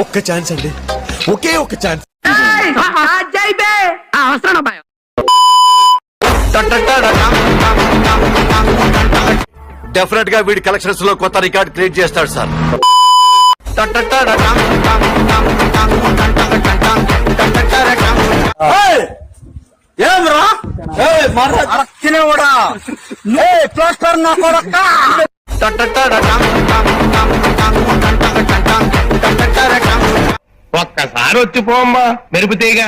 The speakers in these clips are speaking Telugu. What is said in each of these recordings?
ఒక్క ఛాన్స్ అండి, ఒకే ఒక్క ఛాన్స్. డెఫినెట్ గా వీడి కలెక్షన్స్ లో కొత్త రికార్డ్ క్రియేట్ చేస్తాడు సార్. ఒక్కసారి వచ్చిపోమ్మా మెరుపుతీగా.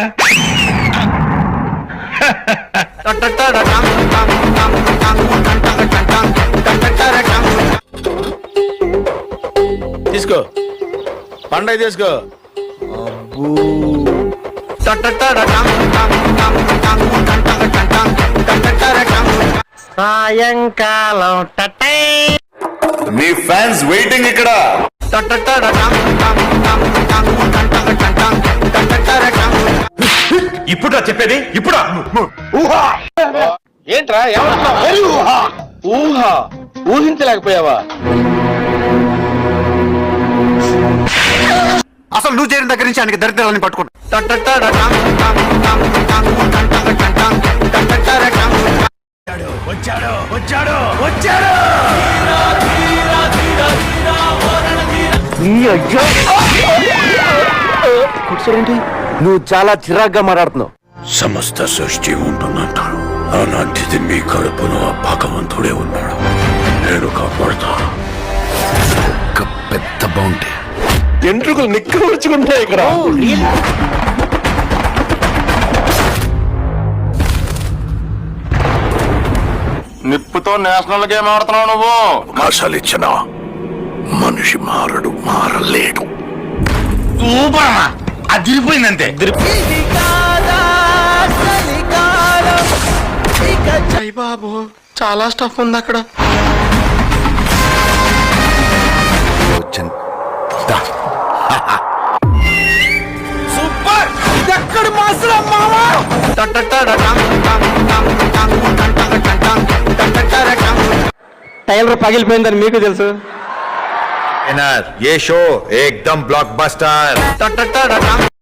తీసుకో పండగ తీసుకో. సాయంకాలం మీ ఫ్యాన్స్ వెయిటింగ్ ఇక్కడ. ఇప్పుడు చెప్పేది ఇప్పుడు ఏంట్రా ఊహ ఊహించలేకపోయావా? అసలు నువ్వు చేరిన దగ్గర నుంచి ఆయనకి దరిద్రాలని పట్టుకుంటా. వచ్చాడు వచ్చాడు వచ్చాడు. నువ్వు చాలా చిరాగ్గా మాట్లాడుతున్నావు. సమస్త సృష్టి ఉంటుందంటారు, అలాంటిది మీ కడుపులో ఆ భగవంతుడే ఉన్నాడు. నేను కాపాడుతా. ఒక పెద్ద బౌంటీ. ఎంట్రుకలు నిక్కబరుచుకుంటాయి ఇక్కడ. నిప్పుతో నేషనల్ గేమ్ ఆడుతున్నావు నువ్వు. అవకాశాలు ఇచ్చినా మనిషి మారడు, మారలేడు. అదిరిపోయిందంతే. జై బాబు, చాలా స్టఫ్ ఉంది అక్కడ. సూపర్. ఇదెక్కడ మాసరా మావా. టైలర్ పగిలిపోయిందని మీకు తెలుసు. ये शो एकदम ब्लॉकबस्टर.